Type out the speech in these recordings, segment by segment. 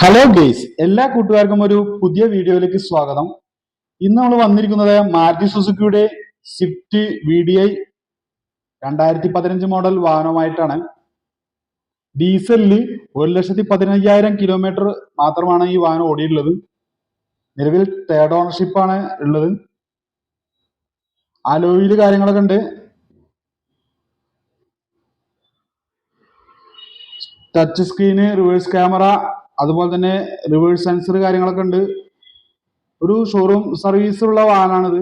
Hello guys, എല്ലാ കൂട്ടുകാർക്കും ഒരു പുതിയ വീഡിയോയിലേക്ക് സ്വാഗതം. ഇന്ന് നമ്മൾ വന്നിരിക്കുന്നത് മാരുതി സുസുക്കിയുടെ സ്വിഫ്റ്റ് VDI 2015 മോഡൽ വാഹനമായിട്ടാണ്. ഡീസലില് 1,15,000 കിലോമീറ്റർ മാത്രമാണ് ഈ വാഹനം ഓടിയിട്ടുള്ളത്. നിലവിൽ തേർഡ് ഓണർഷിപ്പ് ആണ് ഉള്ളത്. അലോയില് കാര്യങ്ങളൊക്കെ ഉണ്ട്. ടച്ച് സ്ക്രീന്, റിവേഴ്സ് ക്യാമറ, അതുപോലെ തന്നെ റിവേഴ്സ് സെൻസർ കാര്യങ്ങളൊക്കെ ഉണ്ട്. ഒരു ഷോറൂം സർവീസ് ഉള്ള വാഹനമാണിത്.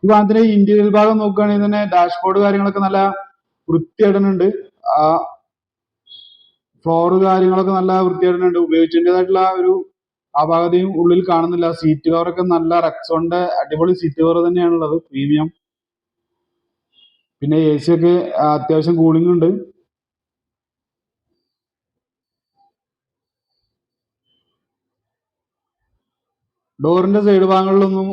ഈ വാഹനത്തിന്റെ ഇന്റീരിയർ ഭാഗം നോക്കുകയാണെങ്കിൽ തന്നെ ഡാഷ്ബോർഡ് കാര്യങ്ങളൊക്കെ നല്ല വൃത്തിയായിട്ടുണ്ട്. ആ ഫ്ലോറ് കാര്യങ്ങളൊക്കെ നല്ല വൃത്തിയായിട്ടുണ്ട്. ഉപയോഗിച്ചതിൻ്റെതായിട്ടുള്ള ഒരു അപാകതയും ഉള്ളിൽ കാണുന്നില്ല. സീറ്റ് കവറൊക്കെ നല്ല റെക്സോണിന്റെ അടിപൊളി സീറ്റ് കവർ തന്നെയാണുള്ളത്, പ്രീമിയം. പിന്നെ AC ഒക്കെ അത്യാവശ്യം കൂളിംഗ് ഉണ്ട്. ഡോറിന്റെ സൈഡ് ഭാഗങ്ങളിലൊന്നും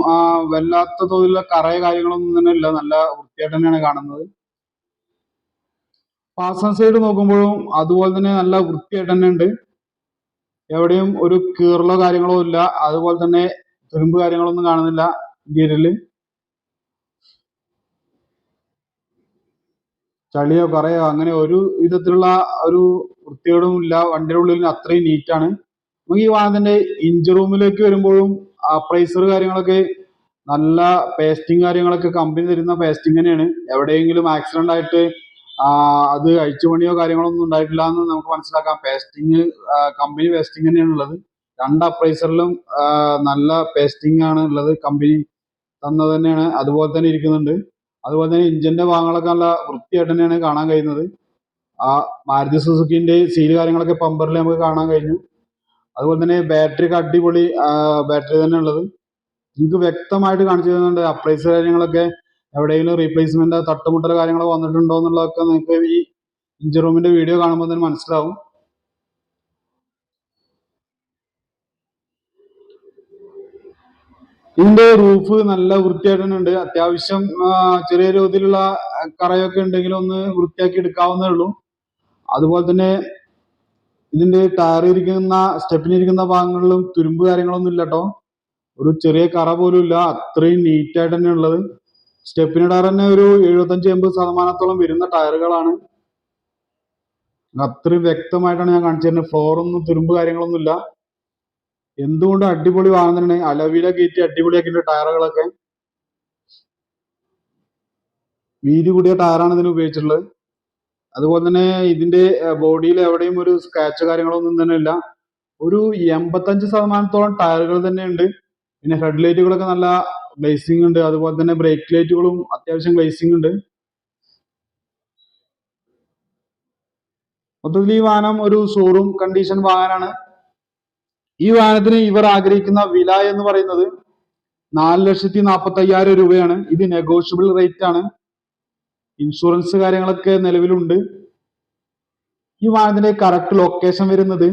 വല്ലാത്ത തോതിലുള്ള കറയോ കാര്യങ്ങളൊന്നും തന്നെ ഇല്ല. നല്ല വൃത്തിയായിട്ട് തന്നെയാണ് കാണുന്നത്. പാസഞ്ചർ സൈഡ് നോക്കുമ്പോഴും അതുപോലെ തന്നെ നല്ല വൃത്തിയായിട്ട് തന്നെ ഉണ്ട്. എവിടെയും ഒരു കീറലോ കാര്യങ്ങളോ ഇല്ല. അതുപോലെ തന്നെ തുരുമ്പ് കാര്യങ്ങളൊന്നും കാണുന്നില്ല ഇന്റീരിയറിൽ. ചളിയോ കറയോ അങ്ങനെ ഒരു വിധത്തിലുള്ള ഒരു വൃത്തികേടും ഇല്ല. വണ്ടിയുടെ ഉള്ളിൽ അത്രയും നീറ്റാണ്. നമുക്ക് ഈ വാഹനത്തിന്റെ ഇഞ്ചിൻ റൂമിലേക്ക് വരുമ്പോഴും അപ്രൈസർ കാര്യങ്ങളൊക്കെ നല്ല പേസ്റ്റിംഗ് കാര്യങ്ങളൊക്കെ കമ്പനി തരുന്ന പേസ്റ്റിംഗ് തന്നെയാണ്. എവിടെയെങ്കിലും ആക്സിഡന്റ് ആയിട്ട് അത് അഴിച്ചുപണിയോ കാര്യങ്ങളോ ഒന്നും ഉണ്ടായിട്ടില്ല എന്ന് നമുക്ക് മനസ്സിലാക്കാം. പേസ്റ്റിംഗ് കമ്പനി പേസ്റ്റിംഗ് തന്നെയാണ് ഉള്ളത്. രണ്ട് അപ്രൈസറിലും നല്ല പേസ്റ്റിംഗ് ആണ് ഉള്ളത്. കമ്പനി തന്നത് തന്നെയാണ്. അതുപോലെ തന്നെ ഇരിക്കുന്നുണ്ട്. അതുപോലെ തന്നെ ഇഞ്ചിന്റെ ഭാഗങ്ങളൊക്കെ നല്ല വൃത്തിയായിട്ട് തന്നെയാണ് കാണാൻ കഴിയുന്നത്. മാരുതി സുസുക്കിന്റെ സീല് കാര്യങ്ങളൊക്കെ പമ്പറിൽ നമുക്ക് കാണാൻ കഴിഞ്ഞു. അതുപോലെ തന്നെ ബാറ്ററി ഒക്കെ അടിപൊളി ബാറ്ററി തന്നെ ഉള്ളത്. നിങ്ങൾക്ക് വ്യക്തമായിട്ട് കാണിച്ചു തരുന്നുണ്ട്. അപ്രൈസ് കാര്യങ്ങളൊക്കെ എവിടെയെങ്കിലും റീപ്ലേസ്മെന്റ് തട്ടുമുട്ടൽ കാര്യങ്ങളോ വന്നിട്ടുണ്ടോ എന്നുള്ളതൊക്കെ നിങ്ങൾക്ക് ഈ ഇഞ്ചിൻ റൂമിന്റെ വീഡിയോ കാണുമ്പോൾ തന്നെ മനസ്സിലാവും. ഇതിന്റെ റൂഫ് നല്ല വൃത്തിയായിട്ട് തന്നെ ഉണ്ട്. അത്യാവശ്യം ചെറിയ രീതിയിലുള്ള കറയൊക്കെ ഉണ്ടെങ്കിലും ഒന്ന് വൃത്തിയാക്കി എടുക്കാവുന്നേ ഉള്ളൂ. അതുപോലെ തന്നെ ഇതിന്റെ ടയർ ഇരിക്കുന്ന സ്റ്റെപ്പിനിരിക്കുന്ന ഭാഗങ്ങളിലും തുരുമ്പ് കാര്യങ്ങളൊന്നും ഇല്ല കേട്ടോ. ഒരു ചെറിയ കറ പോലും ഇല്ല. അത്രയും നീറ്റായിട്ട് തന്നെ ഉള്ളത്. സ്റ്റെപ്പിന് ടയർ തന്നെ ഒരു 75-80% വരുന്ന ടയറുകളാണ്. അത്രയും വ്യക്തമായിട്ടാണ് ഞാൻ കാണിച്ചു തരുന്നത്. ഫ്ലോറൊന്നും തുരുമ്പ് കാര്യങ്ങളൊന്നും ഇല്ല. എന്തുകൊണ്ടും അടിപൊളി വാഹനം തന്നെ. അലോവിയിലെ കയറ്റി അടിപൊളിയാക്കിയിട്ട് ടയറുകളൊക്കെ വീതി കൂടിയ ടയറാണ് ഇതിന് ഉപയോഗിച്ചിട്ടുള്ളത്. അതുപോലെ തന്നെ ഇതിന്റെ ബോഡിയിൽ എവിടെയും ഒരു സ്ക്രാച്ച് കാര്യങ്ങളൊന്നും തന്നെ ഇല്ല. ഒരു 85% ടയറുകൾ തന്നെ ഉണ്ട്. പിന്നെ ഹെഡ് ലൈറ്റുകളൊക്കെ നല്ല ഗ്ലേസിംഗ് ഉണ്ട്. അതുപോലെ തന്നെ ബ്രേക്ക് ലൈറ്റുകളും അത്യാവശ്യം ഗ്ലേസിംഗ് ഉണ്ട്. മൊത്തത്തിൽ ഈ വാഹനം ഒരു ഷോറൂം കണ്ടീഷൻ വാഹനമാണ്. ഈ വാഹനത്തിന് ഇവർ ആഗ്രഹിക്കുന്ന വില എന്ന് പറയുന്നത് 4,45,000 രൂപയാണ്. ഇത് നെഗോഷ്യബിൾ റേറ്റ് ആണ്. ഇൻഷുറൻസ് കാര്യങ്ങളൊക്കെ നിലവിലുണ്ട്. ഈ വാഹനത്തിന്റെ കറക്റ്റ് ലൊക്കേഷൻ വരുന്നത്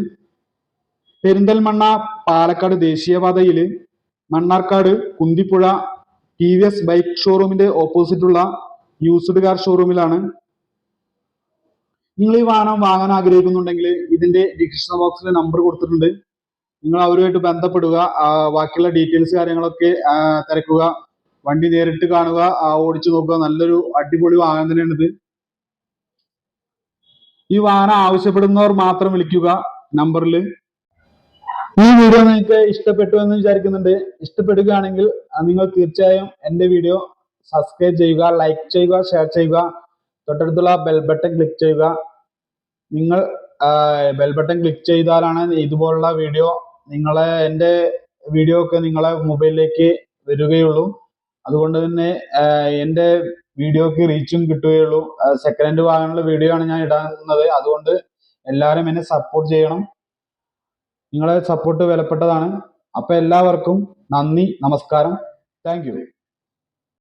പെരിന്തൽമണ്ണ പാലക്കാട് ദേശീയപാതയില് മണ്ണാർക്കാട് കുന്തിപ്പുഴ TVS ബൈക്ക് ഷോറൂമിന്റെ ഓപ്പോസിറ്റ് ഉള്ള യൂസ്ഡ് കാർ ഷോറൂമിലാണ്. നിങ്ങൾ ഈ വാഹനം വാങ്ങാൻ ആഗ്രഹിക്കുന്നുണ്ടെങ്കിൽ ഇതിന്റെ ഡിസ്ക്രിപ്ഷൻ ബോക്സിൽ നമ്പർ കൊടുത്തിട്ടുണ്ട്. നിങ്ങൾ അവരുമായിട്ട് ബന്ധപ്പെടുക. ബാക്കിയുള്ള ഡീറ്റെയിൽസ് കാര്യങ്ങളൊക്കെ തിരക്കുക. വണ്ടി നേരിട്ട് കാണുക, ഓടിച്ചു നോക്കുക. നല്ലൊരു അടിപൊളി വാഹനം തന്നെയാണ് ഇത്. ഈ വാഹനം ആവശ്യപ്പെടുന്നവർ മാത്രം വിളിക്കുക നമ്പറിൽ. ഈ വീഡിയോ നിങ്ങൾക്ക് ഇഷ്ടപ്പെട്ടു എന്ന് വിചാരിക്കുന്നുണ്ട്. ഇഷ്ടപ്പെടുകയാണെങ്കിൽ നിങ്ങൾ തീർച്ചയായും എൻ്റെ വീഡിയോ സബ്സ്ക്രൈബ് ചെയ്യുക, ലൈക്ക് ചെയ്യുക, ഷെയർ ചെയ്യുക. തൊട്ടടുത്തുള്ള ബെൽ ബട്ടൺ ക്ലിക്ക് ചെയ്യുക. നിങ്ങൾ ബെൽ ബട്ടൺ ക്ലിക്ക് ചെയ്താലാണ് ഇതുപോലുള്ള വീഡിയോ എൻ്റെ വീഡിയോ ഒക്കെ നിങ്ങളെ മൊബൈലിലേക്ക് വരികയുള്ളൂ. അതുകൊണ്ട് തന്നെ എൻ്റെ വീഡിയോക്ക് റീച്ചും കിട്ടുകയുള്ളൂ. സെക്കൻഡ് ഹാൻഡ് വാങ്ങാനുള്ള വീഡിയോ ആണ് ഞാൻ ഇടുന്നത്. അതുകൊണ്ട് എല്ലാവരും എന്നെ സപ്പോർട്ട് ചെയ്യണം. നിങ്ങളെ സപ്പോർട്ട് വിലപ്പെട്ടതാണ്. അപ്പൊ എല്ലാവർക്കും നന്ദി, നമസ്കാരം. Thank you.